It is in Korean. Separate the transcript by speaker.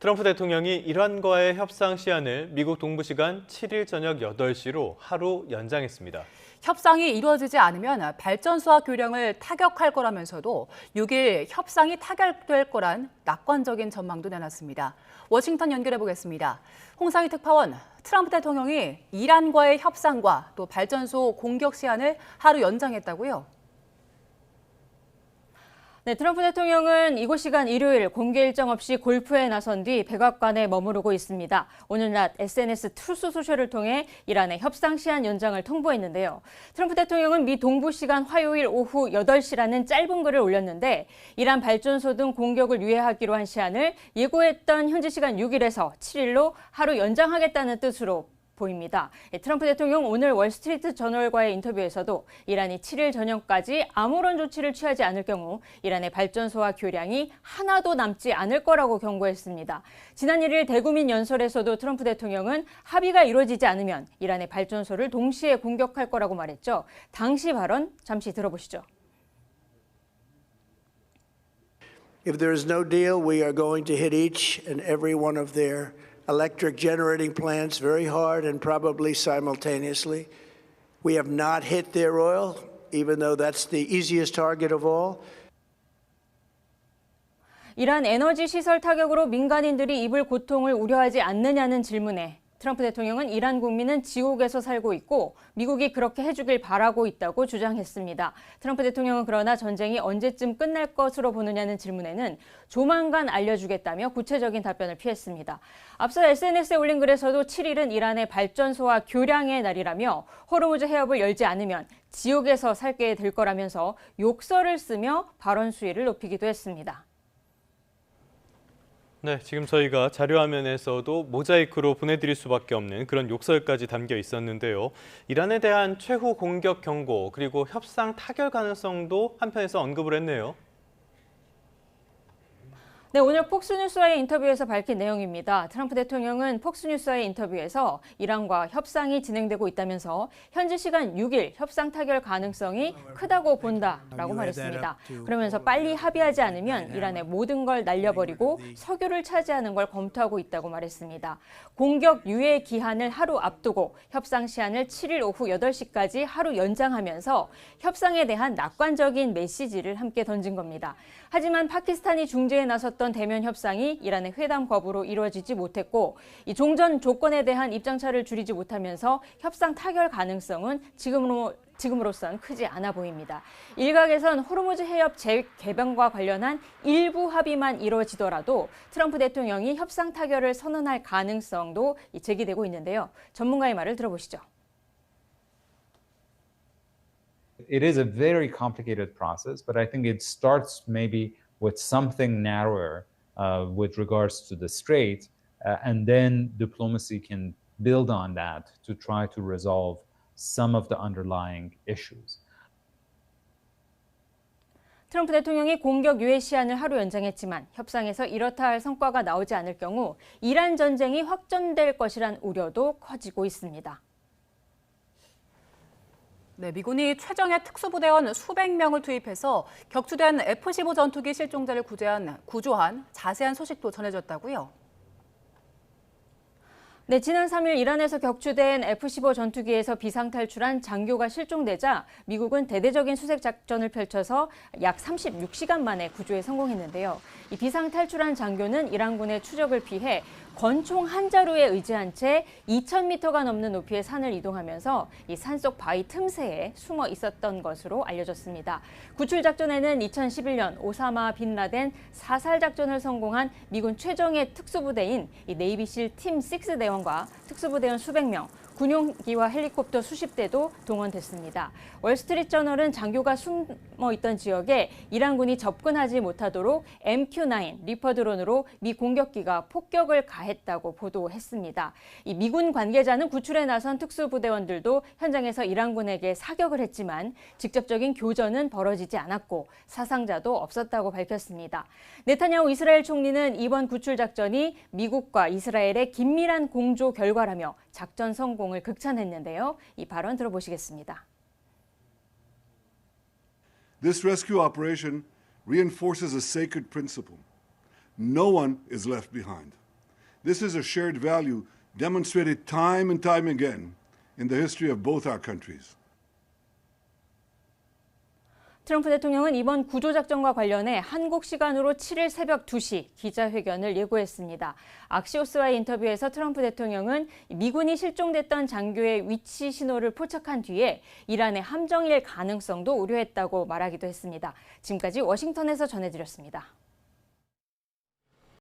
Speaker 1: 트럼프 대통령이 이란과의 협상 시한을 미국 동부 시간 7일 저녁 8시로 하루 연장했습니다.
Speaker 2: 협상이 이루어지지 않으면 발전소와 교량을 타격할 거라면서도 6일 협상이 타결될 거란 낙관적인 전망도 내놨습니다. 워싱턴 연결해 보겠습니다. 홍상희 특파원, 트럼프 대통령이 이란과의 협상과 또 발전소 공격 시한을 하루 연장했다고요?
Speaker 3: 네, 트럼프 대통령은 이곳 시간 일요일 공개 일정 없이 골프에 나선 뒤 백악관에 머무르고 있습니다. 오늘 낮 SNS 트루스 소셜을 통해 이란의 협상 시한 연장을 통보했는데요. 트럼프 대통령은 미 동부 시간 화요일 오후 8시라는 짧은 글을 올렸는데 이란 발전소 등 공격을 유예하기로 한 시한을 예고했던 현지 시간 6일에서 7일로 하루 연장하겠다는 뜻으로 보입니다. 트럼프 대통령 오늘 월스트리트 저널과의 인터뷰에서도 이란이 7일 저녁까지 아무런 조치를 취하지 않을 경우 이란의 발전소와 교량이 하나도 남지 않을 거라고 경고했습니다. 지난 1일 대국민 연설에서도 트럼프 대통령은 합의가 이루어지지 않으면 이란의 발전소를 동시에 공격할 거라고 말했죠. 당시 발언 잠시 들어보시죠.
Speaker 4: If there is no deal, we are going to hit each and every one of their electric generating plants very hard and probably simultaneously. We have not hit their oil, even though that's the easiest target of all.
Speaker 3: 이란 에너지 시설 타격으로 민간인들이 입을 고통을 우려하지 않느냐는 질문에 트럼프 대통령은 이란 국민은 지옥에서 살고 있고 미국이 그렇게 해주길 바라고 있다고 주장했습니다. 트럼프 대통령은 그러나 전쟁이 언제쯤 끝날 것으로 보느냐는 질문에는 조만간 알려주겠다며 구체적인 답변을 피했습니다. 앞서 SNS에 올린 글에서도 7일은 이란의 발전소와 교량의 날이라며 호르무즈 해협을 열지 않으면 지옥에서 살게 될 거라면서 욕설을 쓰며 발언 수위를 높이기도 했습니다.
Speaker 1: 네, 지금 저희가 자료화면에서도 모자이크로 보내드릴 수밖에 없는 그런 욕설까지 담겨 있었는데요. 이란에 대한 최후 공격 경고 그리고 협상 타결 가능성도 한편에서 언급을 했네요.
Speaker 3: 네, 오늘 폭스뉴스와의 인터뷰에서 밝힌 내용입니다. 트럼프 대통령은 폭스뉴스와의 인터뷰에서 이란과 협상이 진행되고 있다면서 현지 시간 6일 협상 타결 가능성이 크다고 본다라고 말했습니다. 그러면서 빨리 합의하지 않으면 이란의 모든 걸 날려버리고 석유를 차지하는 걸 검토하고 있다고 말했습니다. 공격 유예 기한을 하루 앞두고 협상 시한을 7일 오후 8시까지 하루 연장하면서 협상에 대한 낙관적인 메시지를 함께 던진 겁니다. 하지만 파키스탄이 중재에 나섰던 대면 협상이 이란의 회담 거부로 이루어지지 못했고 이 종전 조건에 대한 입장차를 줄이지 못하면서 협상 타결 가능성은 지금으로선 크지 않아 보입니다. 일각에선 호르무즈 해협 재개방과 관련한 일부 합의만 이루어지더라도 트럼프 대통령이 협상 타결을 선언할 가능성도 제기되고 있는데요. 전문가의 말을 들어보시죠.
Speaker 5: It is a very complicated process, but I think it starts maybe with something narrower with regards to the strait, and then diplomacy can build on that to try to resolve some of the underlying issues.
Speaker 3: 트럼프 대통령이 공격 유예 시한을 하루 연장했지만 협상에서 이렇다 할 성과가 나오지 않을 경우 이란 전쟁이 확전될 것이란 우려도 커지고 있습니다.
Speaker 2: 네, 미군이 최정예 특수부대원 수백 명을 투입해서 격추된 F-15 전투기 실종자를 구조한 자세한 소식도 전해졌다고요?
Speaker 3: 네, 지난 3일 이란에서 격추된 F-15 전투기에서 비상탈출한 장교가 실종되자 미국은 대대적인 수색 작전을 펼쳐서 약 36시간 만에 구조에 성공했는데요. 이 비상탈출한 장교는 이란군의 추적을 피해 권총 한 자루에 의지한 채 2,000m가 넘는 높이의 산을 이동하면서 이 산속 바위 틈새에 숨어 있었던 것으로 알려졌습니다. 구출 작전에는 2011년 오사마 빈 라덴 사살 작전을 성공한 미군 최정예 특수부대인 이 네이비실 팀 6 대원과 특수부대원 수백 명, 군용기와 헬리콥터 수십 대도 동원됐습니다. 월스트리트 저널은 장교가 숨어 있던 지역에 이란군이 접근하지 못하도록 MQ-9 리퍼 드론으로 미 공격기가 폭격을 가했다고 보도했습니다. 이 미군 관계자는 구출에 나선 특수부대원들도 현장에서 이란군에게 사격을 했지만 직접적인 교전은 벌어지지 않았고 사상자도 없었다고 밝혔습니다. 네타냐후 이스라엘 총리는 이번 구출 작전이 미국과 이스라엘의 긴밀한 공조 결과라며 작전 성공을 극찬했는데요. 이 발언 들어보시겠습니다.
Speaker 6: This rescue operation reinforces a sacred principle. No one is left behind. This is a shared value demonstrated time and time again in the history of both our countries.
Speaker 3: 트럼프 대통령은 이번 구조작전과 관련해 한국 시간으로 7일 새벽 2시 기자회견을 예고했습니다. 악시오스와의 인터뷰에서 트럼프 대통령은 미군이 실종됐던 장교의 위치 신호를 포착한 뒤에 이란의 함정일 가능성도 우려했다고 말하기도 했습니다. 지금까지 워싱턴에서 전해드렸습니다.